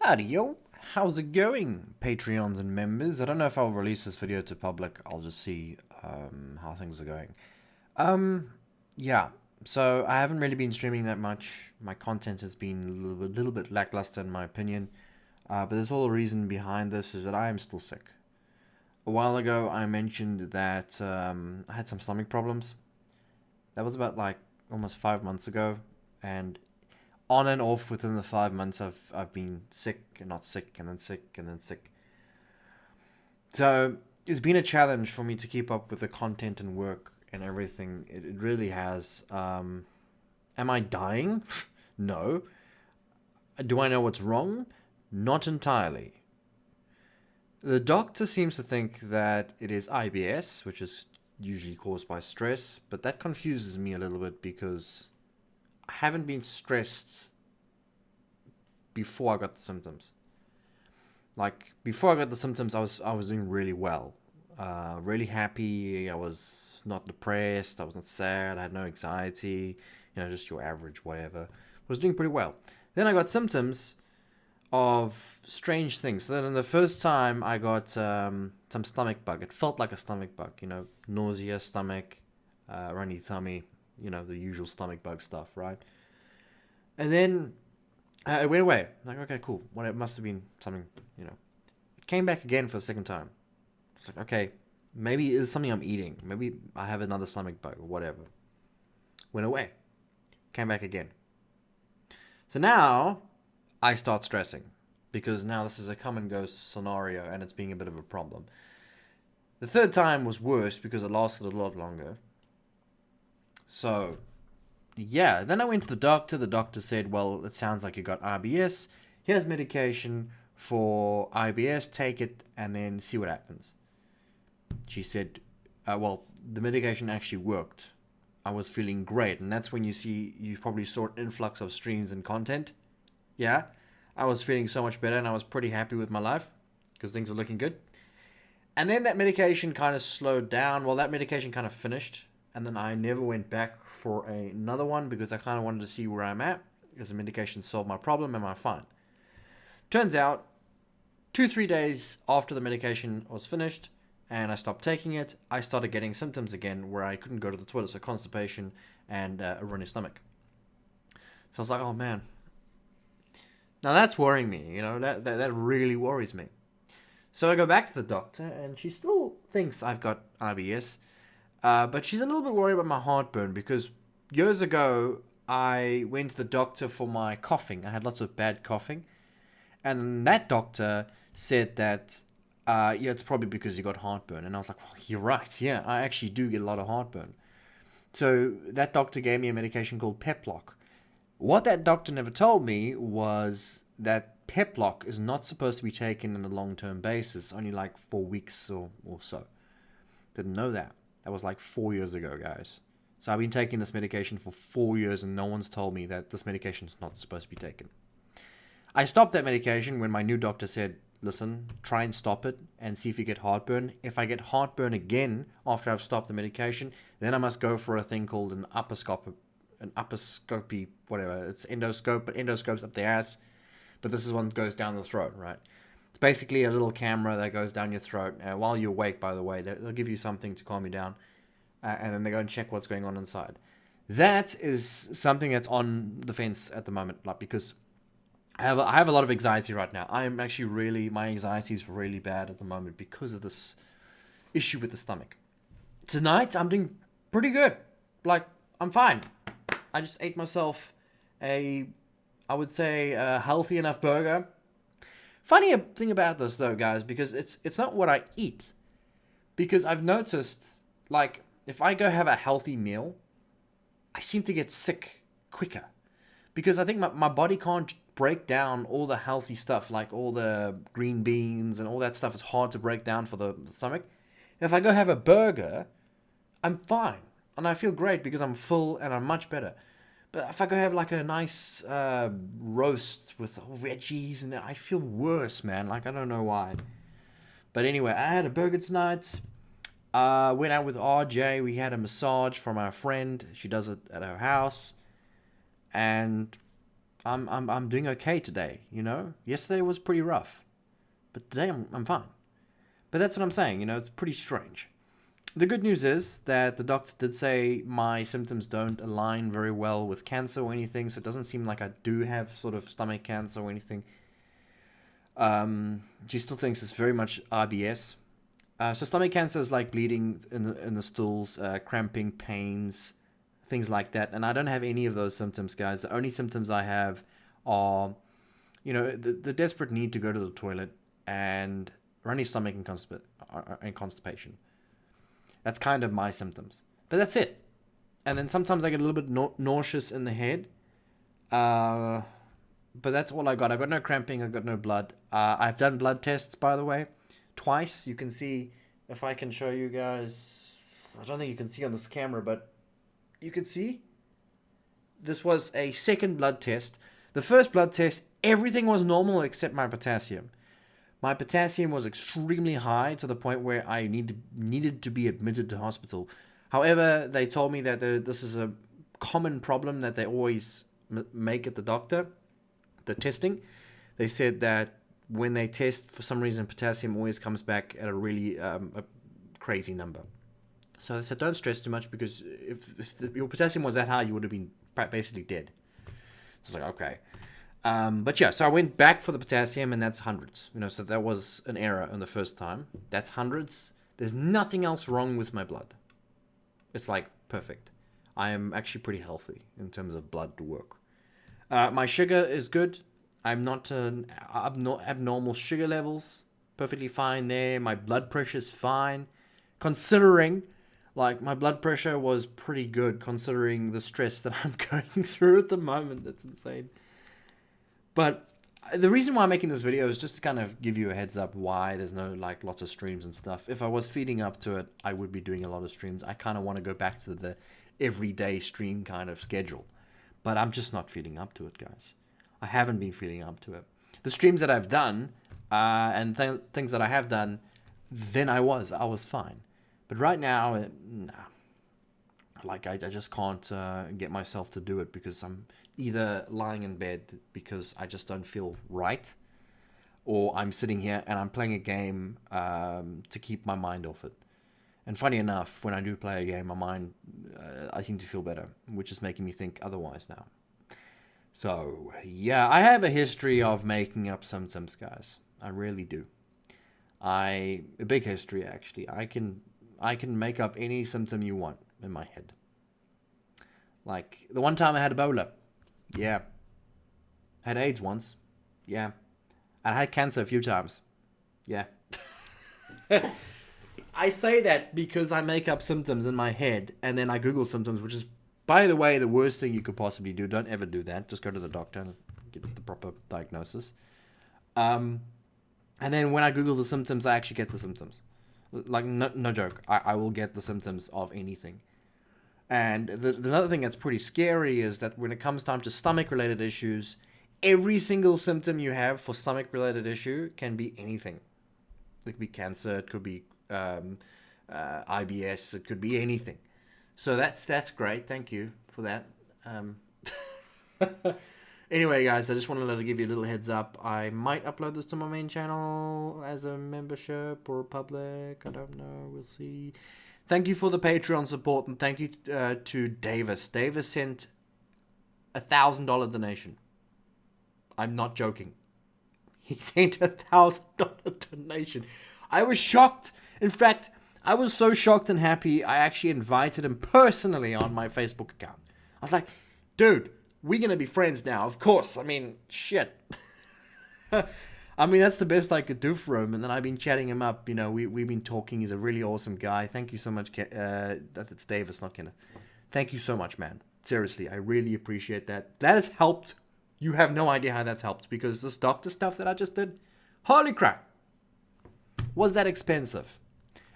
Howdy yo, how's it going, Patreons and members? I don't know if I'll release this video to public. I'll just see how things are going. Um, yeah. So I haven't really been streaming that much. My content has been a little bit lackluster in my opinion. But there's all the reason behind this is that I am still sick. A while ago, I mentioned that I had some stomach problems. That was about like almost 5 months ago, and on and off within the 5 months, I've been sick and not sick and then sick and then sick. So it's been a challenge for me to keep up with the content and work and everything. It really has. Am I dying? No. Do I know what's wrong? Not entirely. The doctor seems to think that it is IBS, which is usually caused by stress, but that confuses me a little bit because I haven't been stressed before I got the symptoms. Like before I got the symptoms, I was doing really well, really happy. I was not depressed. I was not sad. I had no anxiety. Just your average whatever. I was doing pretty well. Then I got symptoms of strange things. So then the first time I got some stomach bug. It felt like a stomach bug. Nausea, stomach, runny tummy. The usual stomach bug stuff, right? And then it went away. Like, okay, cool. Well, it must have been something, It came back again for the second time. It's like, okay, maybe it's something I'm eating. Maybe I have another stomach bug or whatever. Went away. Came back again. So now I start stressing because now this is a come and go scenario and it's being a bit of a problem. The third time was worse because it lasted a lot longer. So yeah, then I went to the doctor. The doctor said, well, it sounds like you got IBS. Here's medication for IBS. Take it and then see what happens. She said, well, the medication actually worked. I was feeling great. And that's when you probably saw an influx of streams and content. Yeah, I was feeling so much better and I was pretty happy with my life because things were looking good. And then that medication kind of slowed down. Well, that medication kind of finished. And then I never went back for another one because I kind of wanted to see where I'm at. Is the medication solve my problem? Am I fine? Turns out, 2-3 days after the medication was finished and I stopped taking it, I started getting symptoms again where I couldn't go to the toilet. So constipation and a runny stomach. So I was like, oh man. Now that's worrying me. That really worries me. So I go back to the doctor and she still thinks I've got IBS. But she's a little bit worried about my heartburn because years ago I went to the doctor for my coughing. I had lots of bad coughing. And that doctor said that, yeah, it's probably because you got heartburn. And I was like, well, you're right. Yeah, I actually do get a lot of heartburn. So that doctor gave me a medication called Peplock. What that doctor never told me was that Peplock is not supposed to be taken on a long-term basis, only like 4 weeks or so. Didn't know that. That was like 4 years ago, guys. So I've been taking this medication for 4 years and no one's told me that this medication is not supposed to be taken. I stopped that medication when my new doctor said, listen, try and stop it and see if you get heartburn. If I get heartburn again after I've stopped the medication, then I must go for a thing called an upperscopy, whatever. It's endoscope, but endoscope's up the ass. But this is one that goes down the throat, right? It's basically a little camera that goes down your throat. While you're awake, by the way, they'll give you something to calm you down. And then they go and check what's going on inside. That is something that's on the fence at the moment, like because I have a lot of anxiety right now. I'm actually my anxiety is really bad at the moment because of this issue with the stomach. Tonight, I'm doing pretty good. Like, I'm fine. I just ate myself I would say, a healthy enough burger. Funny thing about this, though, guys, because it's not what I eat. Because I've noticed, like, if I go have a healthy meal, I seem to get sick quicker. Because I think my body can't break down all the healthy stuff, like all the green beans and all that stuff. It's hard to break down for the stomach. If I go have a burger, I'm fine. And I feel great because I'm full and I'm much better. But if I go have like a nice roast with veggies, and I feel worse, man. Like, I don't know why. But anyway, I had a burger tonight. Went out with RJ. We had a massage from our friend. She does it at her house. And I'm doing okay today, you know? Yesterday was pretty rough, but today I'm fine. But that's what I'm saying, you know, it's pretty strange. The good news is that the doctor did say my symptoms don't align very well with cancer or anything, so it doesn't seem like I do have sort of stomach cancer or anything. She still thinks it's very much IBS. So stomach cancer is like bleeding in the stools, cramping, pains, things like that. And I don't have any of those symptoms, guys. The only symptoms I have are, you know, the desperate need to go to the toilet and runny stomach and constipation. That's kind of my symptoms. But that's it. And then sometimes I get a little bit nauseous in the head. But that's all I got. I got no cramping. I got no blood. I've done blood tests, by the way, twice. You can see, if I can show you guys. I don't think you can see on this camera, but you can see. This was a second blood test. The first blood test, everything was normal except my potassium. My potassium was extremely high to the point where I needed to be admitted to hospital. However, they told me that this is a common problem that they always make at the doctor, the testing. They said that when they test, for some reason, potassium always comes back at a really a crazy number. So they said, don't stress too much, because if your potassium was that high, you would have been basically dead. So I was like, okay. But yeah, so I went back for the potassium, and that's hundreds. You know, so that was an error in the first time. That's hundreds. There's nothing else wrong with my blood. It's like perfect. I am actually pretty healthy in terms of blood work. My sugar is good. I'm not abnormal sugar levels. Perfectly fine there. My blood pressure is fine. Considering, like, my blood pressure was pretty good considering the stress that I'm going through at the moment. That's insane. But the reason why I'm making this video is just to kind of give you a heads up why there's no, like, lots of streams and stuff. If I was feeding up to it, I would be doing a lot of streams. I kind of want to go back to the everyday stream kind of schedule. But I'm just not feeding up to it, guys. I haven't been feeding up to it. The streams that I've done and things that I have done, then I was fine. But right now, nah. Like, I just can't get myself to do it, because I'm either lying in bed because I just don't feel right, or I'm sitting here and I'm playing a game to keep my mind off it. And funny enough, when I do play a game, my mind, I seem to feel better, which is making me think otherwise now. So, yeah, I have a history of making up symptoms, guys. I really do. A big history, actually. I can make up any symptom you want in my head. Like, the one time I had Ebola. Yeah. I had AIDS once. Yeah. I had cancer a few times. Yeah. I say that because I make up symptoms in my head, and then I Google symptoms, which is, by the way, the worst thing you could possibly do. Don't ever do that. Just go to the doctor and get the proper diagnosis. And then when I Google the symptoms, I actually get the symptoms. Like, no joke. I will get the symptoms of anything. And the other thing that's pretty scary is that when it comes time to stomach-related issues, every single symptom you have for stomach-related issue can be anything. It could be cancer. It could be IBS. It could be anything. So that's great. Thank you for that. Anyway, guys, I just wanted to give you a little heads up. I might upload this to my main channel as a membership or public. I don't know. We'll see. Thank you for the Patreon support, and thank you to Davis. Davis sent $1,000 donation. I'm not joking. He sent $1,000 donation. I was shocked. In fact, I was so shocked and happy, I actually invited him personally on my Facebook account. I was like, dude, we're going to be friends now. Of course. I mean, shit. I mean, that's the best I could do for him. And then I've been chatting him up. You know, we've been talking. He's a really awesome guy. Thank you so much. That's Davis, not Kenneth. Thank you so much, man. Seriously, I really appreciate that. That has helped. You have no idea how that's helped. Because this doctor stuff that I just did, holy crap. Was that expensive?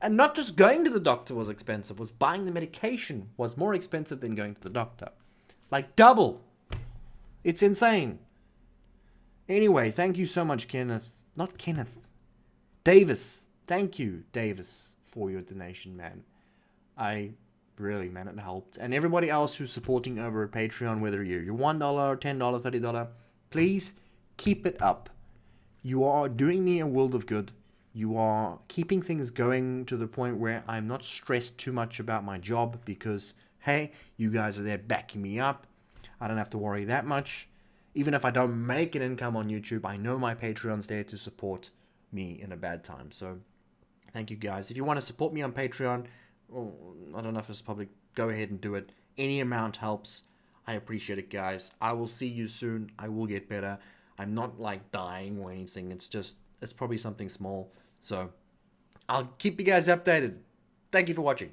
And not just going to the doctor was expensive. Was buying the medication was more expensive than going to the doctor. Like double. It's insane. Anyway, thank you so much, Kenneth. Not Kenneth. Davis. Thank you, Davis, for your donation, man. I Really, man, it helped. And everybody else who's supporting over at Patreon, whether you're $1, $10, $30, please keep it up. You are doing me a world of good. You are keeping things going to the point where I'm not stressed too much about my job because, hey, you guys are there backing me up. I don't have to worry that much. Even if I don't make an income on YouTube, I know my Patreon's there to support me in a bad time. So thank you guys. If you want to support me on Patreon, well, I don't know if it's public, go ahead and do it. Any amount helps. I appreciate it, guys. I will see you soon. I will get better. I'm not like dying or anything. It's probably something small. So I'll keep you guys updated. Thank you for watching.